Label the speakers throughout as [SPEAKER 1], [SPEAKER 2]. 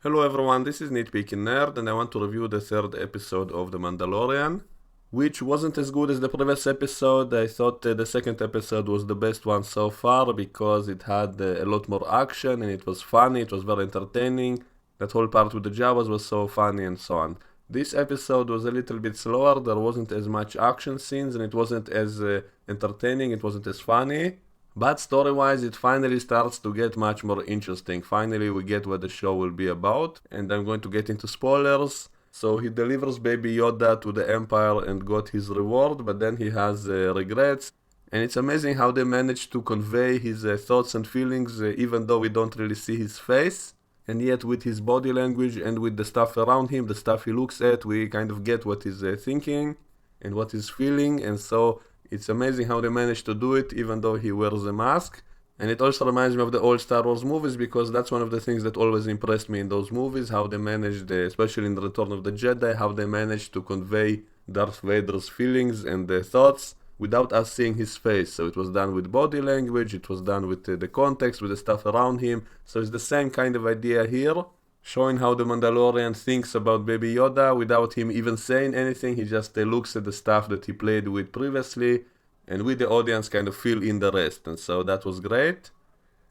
[SPEAKER 1] Hello everyone, this is Nitpicking Nerd and I want to review the third episode of The Mandalorian, which wasn't as good as the previous episode. I thought the second episode was the best one so far because it had a lot more action and it was funny, it was very entertaining. That whole part with the Jawas was so funny and so on. This episode was a little bit slower, there wasn't as much action scenes and it wasn't as entertaining, it wasn't as funny. But story-wise, it finally starts to get much more interesting. Finally, we get what the show will be about, and I'm going to get into spoilers. So he delivers Baby Yoda to the Empire and got his reward, but then he has regrets. And it's amazing how they managed to convey his thoughts and feelings, even though we don't really see his face. And yet, with his body language and with the stuff around him, the stuff he looks at, we kind of get what he's thinking and what he's feeling. And so it's amazing how they managed to do it even though he wears a mask. And it also reminds me of the old Star Wars movies because that's one of the things that always impressed me in those movies, how they managed, especially in the Return of the Jedi, how they managed to convey Darth Vader's feelings and thoughts without us seeing his face. So it was done with body language, it was done with the context, with the stuff around him. So it's the same kind of idea here, showing how the Mandalorian thinks about Baby Yoda without him even saying anything. He just looks at the stuff that he played with previously, and we the audience kind of fill in the rest, and so that was great.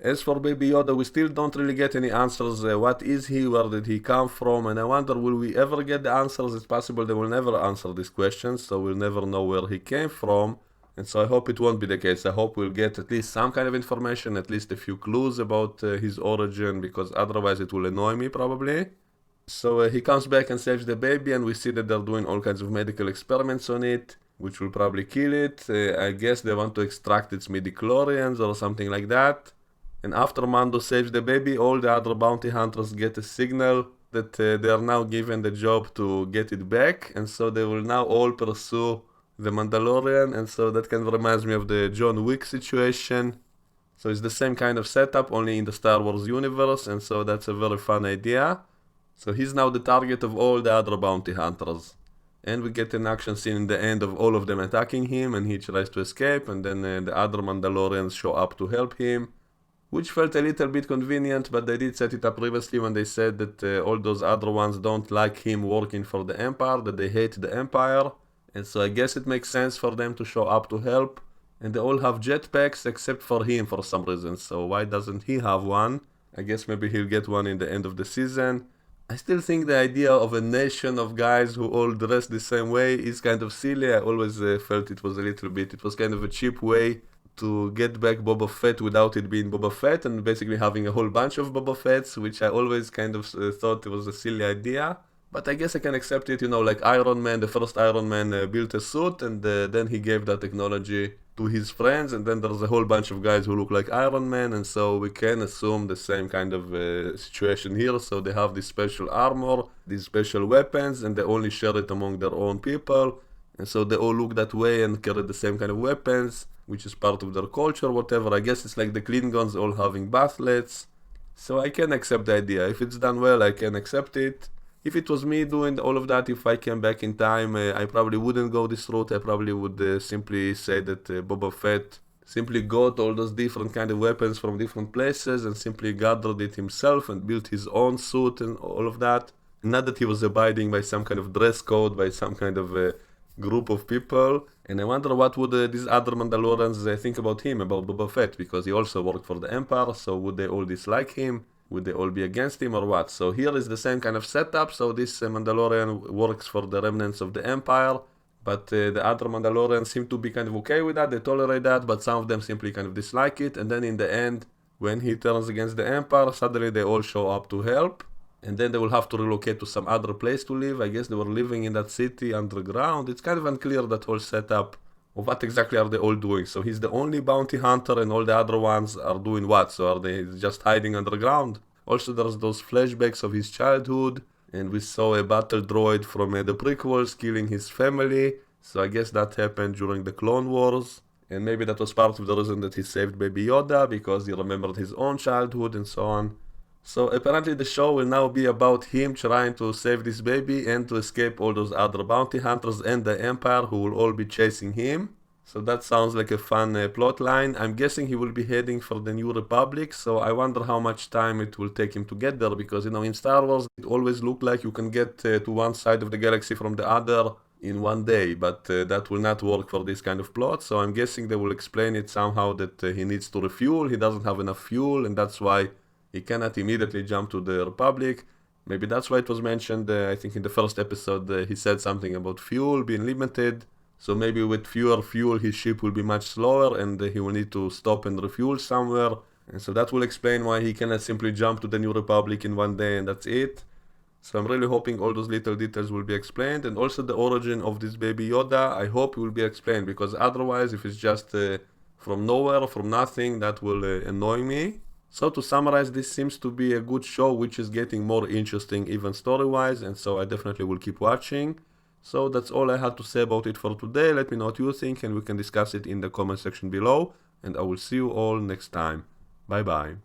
[SPEAKER 1] As for Baby Yoda, we still don't really get any answers. What is he? Where did he come from? And I wonder, will we ever get the answers? It's possible they will never answer these questions, so we'll never know where he came from. And so I hope it won't be the case. I hope we'll get at least some kind of information, at least a few clues about his origin, because otherwise it will annoy me probably. So he comes back and saves the baby, and we see that they're doing all kinds of medical experiments on it, which will probably kill it. I guess they want to extract its midichlorians or something like that. And after Mando saves the baby, all the other bounty hunters get a signal that they are now given the job to get it back, and so they will now all pursue the Mandalorian, and so that kind of reminds me of the John Wick situation. So it's the same kind of setup, only in the Star Wars universe, and so that's a very fun idea. So he's now the target of all the other bounty hunters. And we get an action scene in the end of all of them attacking him, and he tries to escape, and then the other Mandalorians show up to help him, which felt a little bit convenient, but they did set it up previously when they said that all those other ones don't like him working for the Empire, that they hate the Empire, and so I guess it makes sense for them to show up to help. And they all have jetpacks except for him for some reason, so why doesn't he have one? I guess maybe he'll get one in the end of the season. I still think the idea of a nation of guys who all dress the same way is kind of silly. I always felt it was a little bit, it was kind of a cheap way to get back Boba Fett without it being Boba Fett and basically having a whole bunch of Boba Fetts, which I always kind of thought it was a silly idea. But I guess I can accept it, like Iron Man, the first Iron Man built a suit and then he gave that technology to his friends, and then there's a whole bunch of guys who look like Iron Man, and so we can assume the same kind of situation here. So they have this special armor, these special weapons, and they only share it among their own people, and so they all look that way and carry the same kind of weapons, which is part of their culture, whatever. I guess it's like the Klingons all having bathlets. So I can accept the idea. If it's done well, I can accept it. If it was me doing all of that, if I came back in time, I probably wouldn't go this route. I probably would simply say that Boba Fett simply got all those different kind of weapons from different places and simply gathered it himself and built his own suit and all of that. Not that he was abiding by some kind of dress code, by some kind of group of people. And I wonder what would these other Mandalorians think about him, about Boba Fett, because he also worked for the Empire, so would they all dislike him? Would they all be against him or what? So here is the same kind of setup. So this Mandalorian works for the remnants of the Empire, but the other Mandalorians seem to be kind of okay with that. They tolerate that, but some of them simply kind of dislike it. And then in the end, when he turns against the Empire, suddenly they all show up to help. And then they will have to relocate to some other place to live. I guess they were living in that city underground. It's kind of unclear, that whole setup. What exactly are they all doing? So he's the only bounty hunter and all the other ones are doing what? So are they just hiding underground? Also there's those flashbacks of his childhood, and we saw a battle droid from the prequels killing his family. So I guess that happened during the Clone Wars. And maybe that was part of the reason that he saved Baby Yoda, because he remembered his own childhood and so on. So apparently the show will now be about him trying to save this baby and to escape all those other bounty hunters and the Empire who will all be chasing him. So that sounds like a fun plot line. I'm guessing he will be heading for the New Republic, so I wonder how much time it will take him to get there, because, in Star Wars, it always looked like you can get to one side of the galaxy from the other in one day, but that will not work for this kind of plot, so I'm guessing they will explain it somehow that he needs to refuel, he doesn't have enough fuel, and that's why he cannot immediately jump to the Republic. Maybe that's why it was mentioned, I think in the first episode, he said something about fuel being limited. So maybe with fewer fuel his ship will be much slower and he will need to stop and refuel somewhere. And so that will explain why he cannot simply jump to the New Republic in one day and that's it. So I'm really hoping all those little details will be explained, and also the origin of this baby Yoda, I hope it will be explained, because otherwise if it's just from nowhere, from nothing, that will annoy me. So to summarize, this seems to be a good show which is getting more interesting even story-wise, and so I definitely will keep watching. So that's all I had to say about it for today. Let me know what you think and we can discuss it in the comment section below. And I will see you all next time. Bye bye.